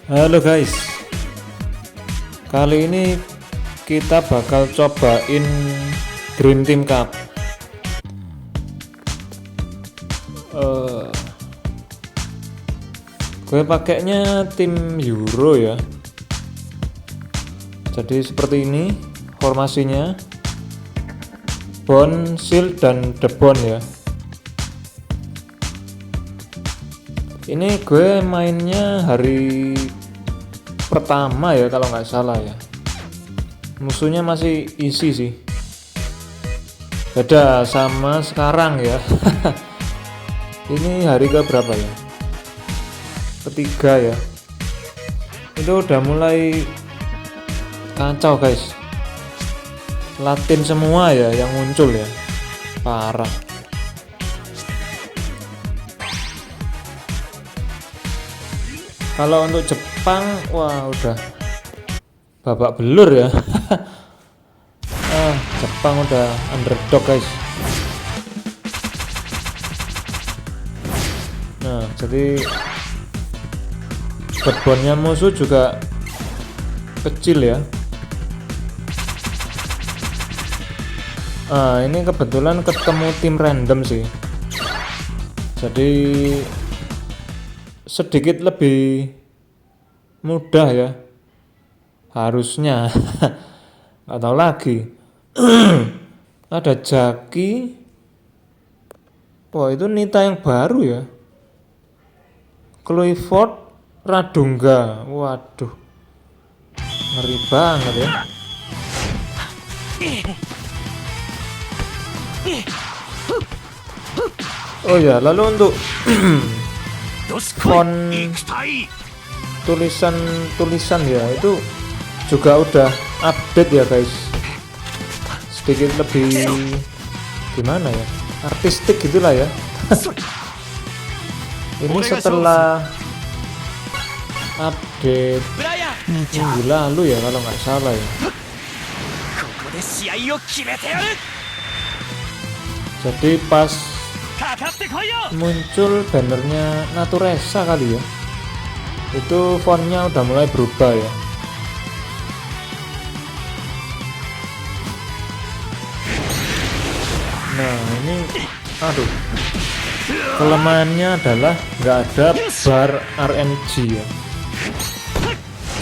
Halo guys, kali ini kita bakal cobain Dream Team Cup. Gue pakainya tim Euro ya. Jadi seperti ini formasinya, Bond, Shield, dan The Bond ya. Ini gue mainnya hari pertama ya kalau nggak salah ya. Musuhnya masih easy sih. Beda sama sekarang ya. Ini hari ke berapa ya? Ketiga ya. Itu udah mulai kacau guys. Latin semua ya yang muncul ya. Parah. Kalau untuk Jepang, wah udah babak belur ya. Jepang udah underdog guys. Nah, jadi bebannya musuh juga kecil ya. Ini kebetulan ketemu tim random sih. Jadi sedikit lebih mudah ya harusnya. Nggak tahu lagi. Ada Jaki. Wah, itu Nita yang baru ya. Clifford, Radunga. Waduh, ngeri banget ya. Oh ya, lalu untuk font tulisan ya itu juga udah update ya guys, sedikit lebih gimana ya, artistik gitulah ya. Ini setelah update minggu lalu ya kalau nggak salah ya. Jadi pas muncul bannernya Naturesa kali ya, itu fontnya udah mulai berubah ya. Nah ini aduh, kelemahannya adalah nggak ada bar RNG ya,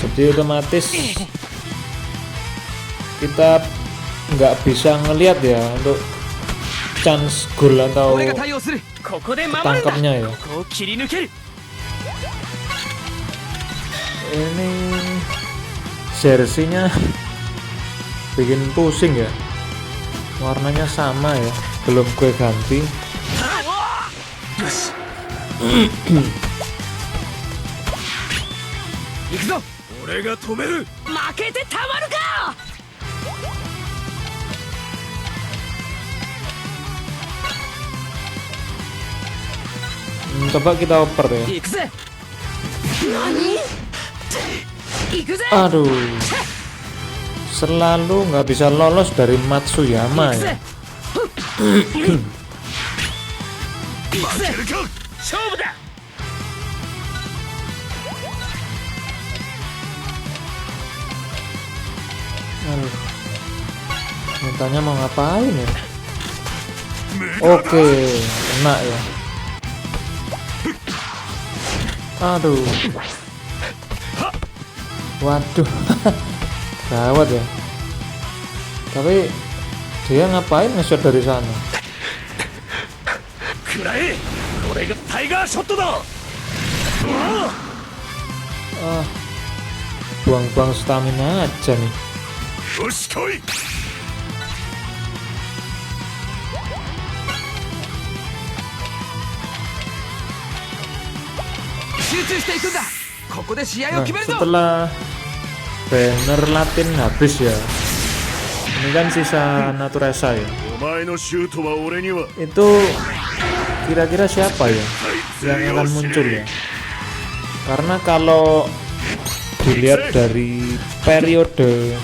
jadi otomatis kita nggak bisa ngelihat ya untuk chance goal atau ketangkapnya ya. Ini jersinya bikin pusing ya, warnanya sama ya, belum gue ganti. Coba kita oper ya. Aduh, selalu nggak bisa lolos dari Matsuyama ya. Aduh, mintanya mau ngapain ya? Oke, kena ya. Aduh, waduh, gawat ya. Tapi dia ngapain nge-shot dari sana? Buang-buang stamina aja nih. Nah, setelah banner Latin habis ya, ini kan sisa Naturesa ya. Itu kira-kira siapa ya yang akan muncul ya? Karena kalau dilihat dari periode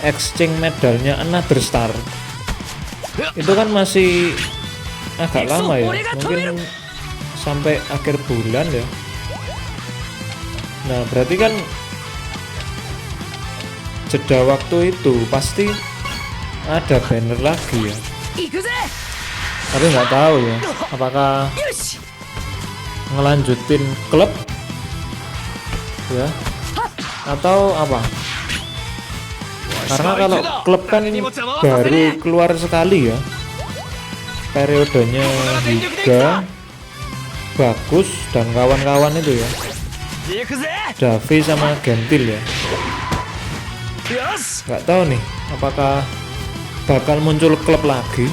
exchange medalnya Another Star, itu kan masih agak lama ya, mungkin sampai akhir bulan ya. Nah berarti kan jeda waktu itu pasti ada banner lagi ya, tapi nggak tahu ya apakah ngelanjutin klub ya atau apa, karena kalau klub kan baru keluar sekali ya, periodenya Hyuga, Bagus dan kawan-kawan itu ya, Davi sama Gentil ya. Nggak tahu nih apakah bakal muncul klub lagi.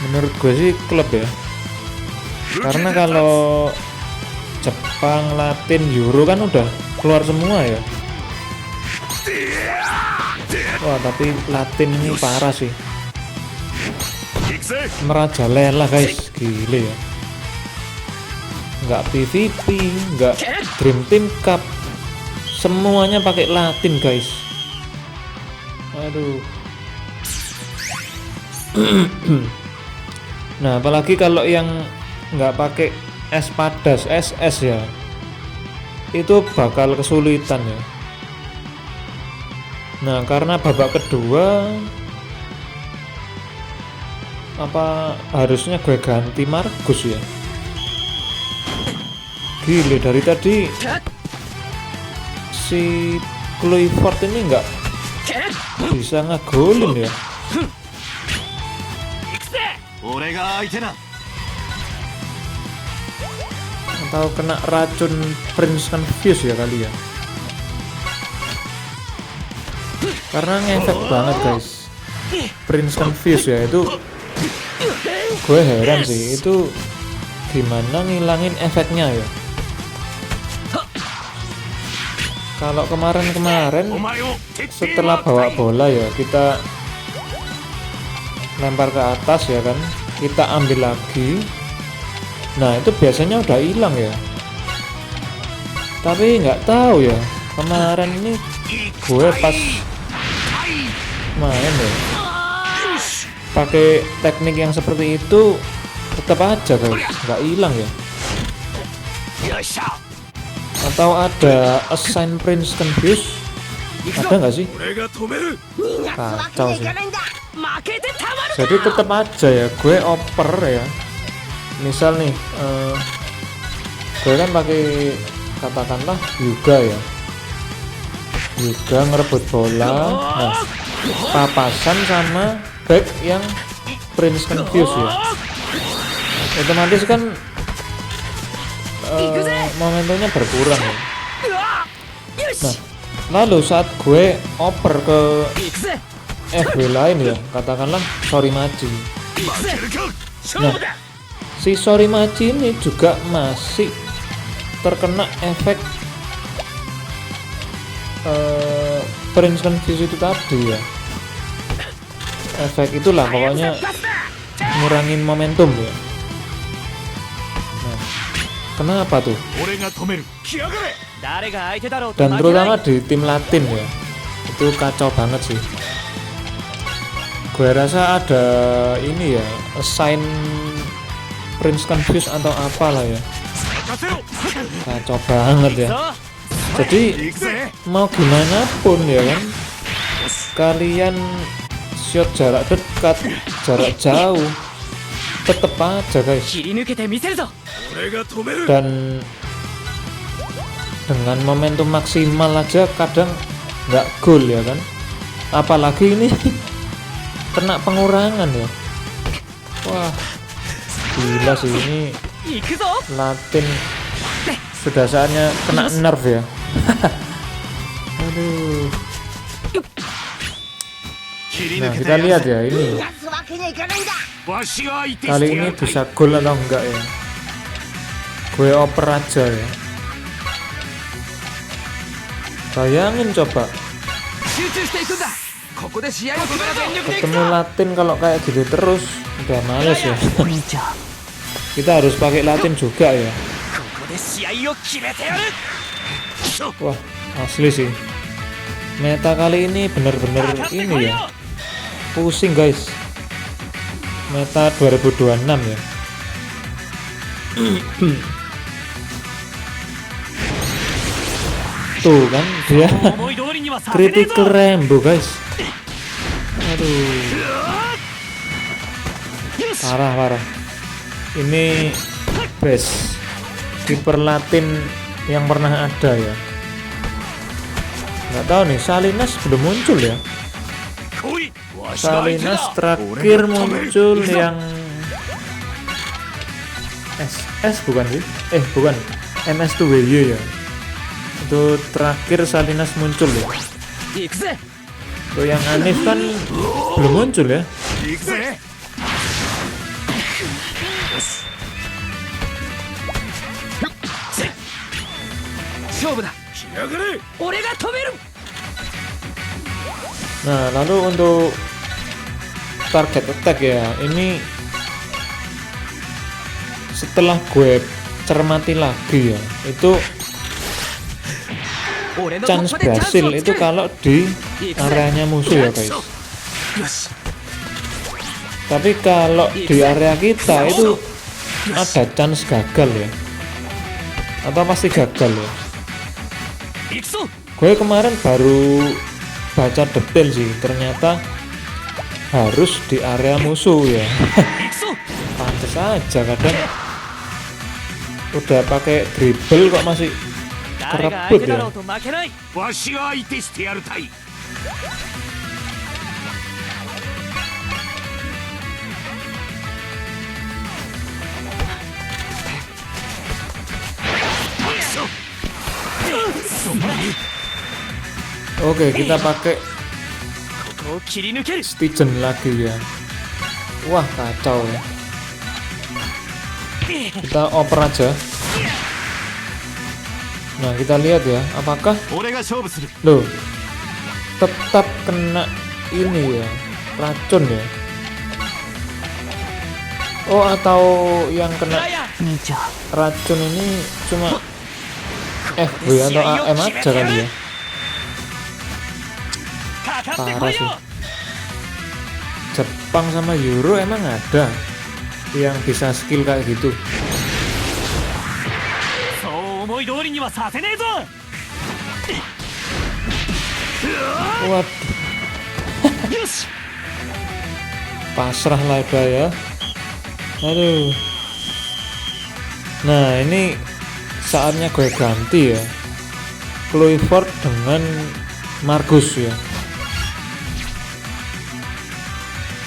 Menurut gue sih klub ya, karena kalau Jepang, Latin, Euro kan udah keluar semua ya. Wah tapi Latin ini parah sih, merajalela guys, gile ya. Nggak PVP, nggak Dream Team Cup, semuanya pakai Latin guys. Aduh. Nah apalagi kalau yang nggak pakai Espadas SS ya, itu bakal kesulitan ya. Nah karena babak kedua apa harusnya gue ganti Margus ya. Gile, dari tadi si Kluivert ini nggak bisa ngegolin ya. Atau kena racun Prince Confuse ya kali ya, karena ngefek banget guys Prince Confuse ya. Itu gue heran sih, itu gimana ngilangin efeknya ya. Kalau kemarin-kemarin setelah bawa bola ya kita lempar ke atas ya kan, kita ambil lagi, nah itu biasanya udah hilang ya. Tapi nggak tahu ya, kemarin ini gue pas main ya pakai teknik yang seperti itu tetap aja guys, nggak hilang ya. Atau ada assign Prince Confuse, ada nggak sih? Kacau sih. Jadi tetap aja ya gue oper ya. Misal nih gue kan pakai katakanlah Hyuga ya, Hyuga ngerebut bola, nah papasan sama back yang Prince Confuse ya, otomatis kan momentumnya berkurang ya. Nah lalu saat gue oper ke FW lain ya, katakanlah Sorimachi, nah si Sorimachi ini juga masih terkena efek Prince Confuse itu tadi ya. Efek itulah pokoknya ngurangin momentum ya. Nah, kenapa tuh? Dan terutama di tim Latin ya, itu kacau banget sih. Gue rasa ada ini ya, assign Prince Confuse atau apalah ya, kacau banget ya. Jadi mau gimana pun ya kan, kalian shot jarak dekat, jarak jauh, tetep aja guys. Dan dengan momentum maksimal aja kadang nggak gol ya kan, apalagi ini kena pengurangan ya. Wah gila sih, ini Latin sudah saatnya kena nerf ya. Aduh. Nah kita lihat ya, ini kali ini bisa gol atau enggak ya. Gue oper aja ya. Bayangin coba ketemu Latin kalau kayak gitu terus, udah males ya. Kita harus pakai Latin juga ya. Wah asli sih, meta kali ini bener-bener ini ya, pusing guys. Meta 2026 ya. Tuh kan dia critical Rambo guys. Aduh, parah. Ini best kiper Latin yang pernah ada ya. Nggak tahu nih, Salinas belum muncul ya. Salinas terakhir muncul yang SS bukan sih? Bukan, MS2WY ya. Itu terakhir Salinas muncul ya. Tuh yang Anif kan belum muncul ya. Nah, lalu untuk target attack ya, ini setelah gue cermati lagi ya, itu chance berhasil itu kalau di areanya musuh ya guys. Tapi kalau di area kita itu ada chance gagal ya, atau pasti gagal ya. Gue kemarin baru baca detail sih, ternyata harus di area musuh ya. Pantes aja kadang udah pakai dribble kok masih kerebut ya. Oke, kita pakai Stygen lagi ya. Wah, kacau ya. Kita oper aja. Nah, kita lihat ya, apakah loh tetap kena ini ya, racun ya. Oh, atau yang kena racun ini cuma FB atau AM aja kali ya. Parah sih. Jepang sama Euro emang ada yang bisa skill kayak gitu. Waduh. Pasrah lah udah ya. Aduh. Nah, ini saatnya gue ganti ya, Kluivert dengan Margus ya.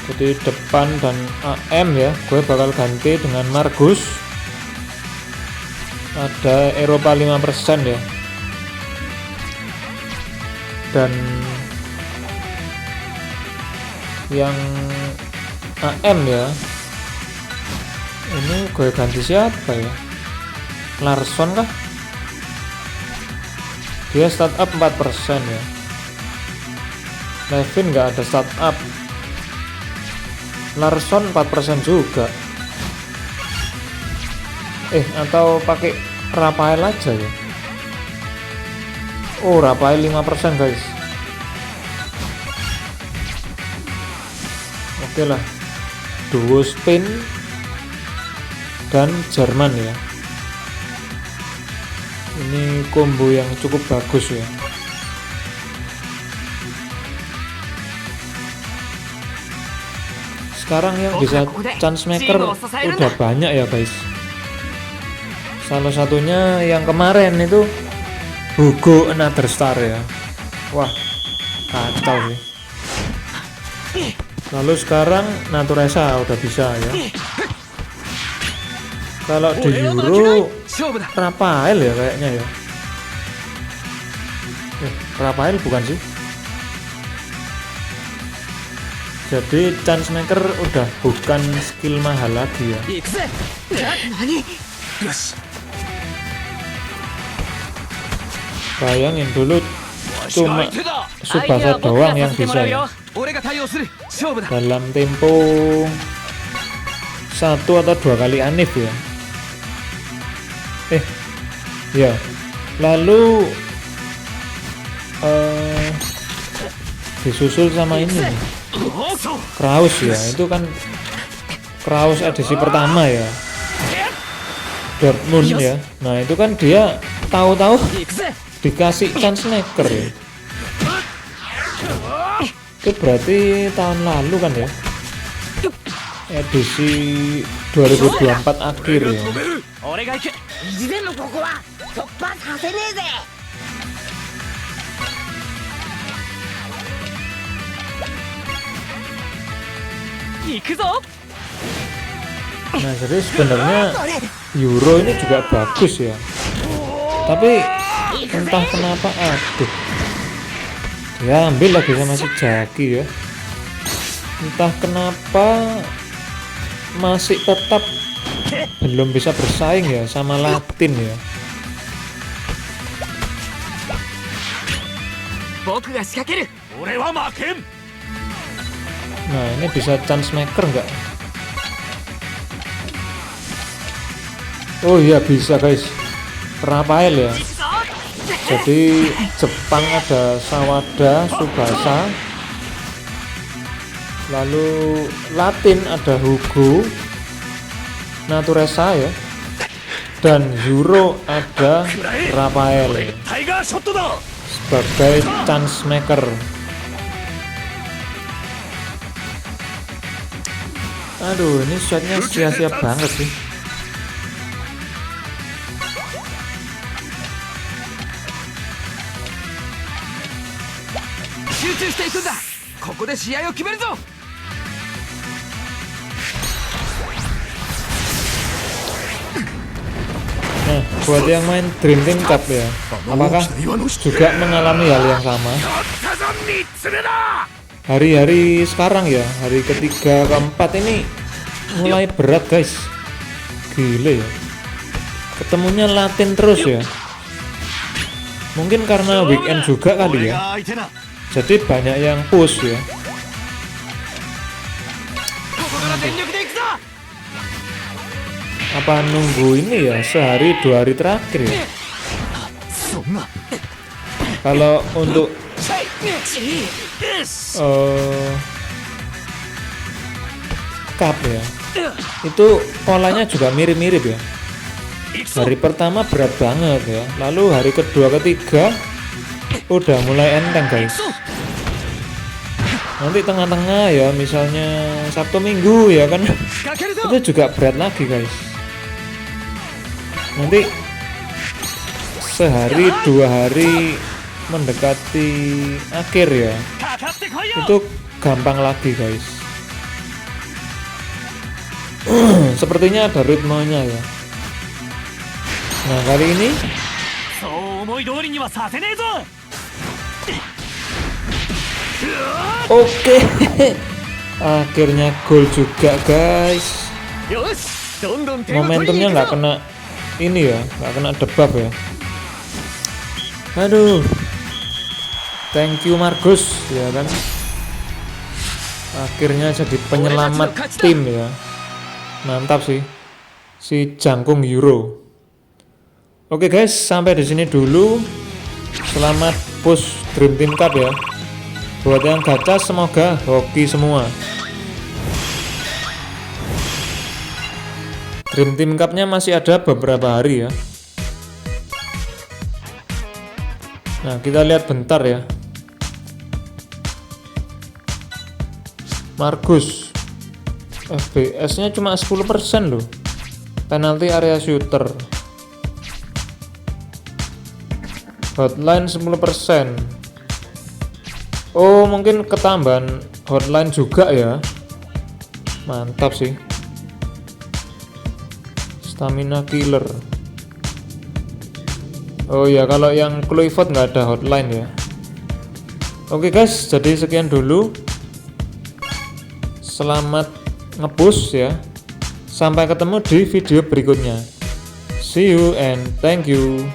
Jadi depan dan AM ya, gue bakal ganti dengan Margus. Ada Eropa 5% ya. Dan yang AM ya, ini gue ganti siapa ya? Larsson kah? Dia startup 4% ya. Levin nggak ada startup. Larsson 4% juga. Atau pakai Rafael aja ya. Oh, Rafael 5% guys. Oke lah, duo Spain dan Jerman ya. Ini combo yang cukup bagus ya. Sekarang yang bisa chance maker udah banyak ya guys. Salah satunya yang kemarin itu Hugo Another Star ya. Wah, kacau sih. Lalu sekarang Naturesa udah bisa ya. Kalau di Euro Rafael ya kayaknya ya. Rafael bukan sih. Jadi chance maker udah bukan skill mahal lagi ya. Bayangin dulu cuma Tsubasa doang yang bisa ya. Dalam tempo 1 atau 2 kali Anif ya. Ya. Lalu disusul sama ini nih. Kraus ya, itu kan Kraus edisi pertama ya, Dortmund ya. Nah itu kan dia tahu-tahu dikasih chance maker ya. Itu berarti tahun lalu kan ya, edisi 2024 akhir ya. 俺が行く。意地でもここは突破させねえぜ。行くぞ。 Nah jadi sebenarnya Euro ini juga bagus ya, tapi entah kenapa aduh ya ambil lagi sama si Jaki ya, entah kenapa masih tetap belum bisa bersaing ya sama Latin ya. 僕が仕掛ける。俺は負けん。 Nah ini bisa chance maker nggak? Oh iya bisa guys, Rafael ya. Jadi Jepang ada Sawada, Tsubasa, lalu Latin ada Hugo, Naturesa ya, dan Euro ada Rafael タイガーショットだ。 sebagai chance maker. Aduh ini shotnya sia-sia banget sih. Nah, buat yang main Dream Team Cup ya, apakah juga mengalami hal yang sama? Hari-hari sekarang ya, hari ketiga keempat ini mulai berat guys, gile ya. Ketemunya Latin terus ya. Mungkin karena weekend juga kali ya, jadi banyak yang push ya. Apa nunggu ini ya sehari 2 hari terakhir ya? Kalau untuk cup ya, itu polanya juga mirip-mirip ya. Hari pertama berat banget ya, lalu hari kedua ketiga udah mulai enteng guys. Nanti tengah-tengah ya, misalnya Sabtu Minggu ya kan, itu juga berat lagi guys. Nanti sehari 2 hari mendekati akhir ya, itu gampang lagi guys. Sepertinya ada ritmenya ya. Nah kali ini oke. Akhirnya gol juga guys. Momentumnya nggak kena ini ya, nggak kena debuff ya. Aduh, thank you Margus ya kan, akhirnya jadi penyelamat tim ya. Mantap sih si Jangkung Euro. Oke guys, sampai di sini dulu. Selamat push Dream Team Cup ya. Buat yang gacha semoga hoki semua. Dream Team Cup-nya masih ada beberapa hari ya. Nah, kita lihat bentar ya. Margus FPS-nya cuma 10% loh. Penalti area shooter. Hotline 10%. Oh, mungkin ketambahan hotline juga ya. Mantap sih. Stamina killer. Oh ya, kalau yang Kluivert nggak ada hotline ya. Oke guys, jadi sekian dulu. Selamat nge-push ya. Sampai ketemu di video berikutnya. See you and thank you.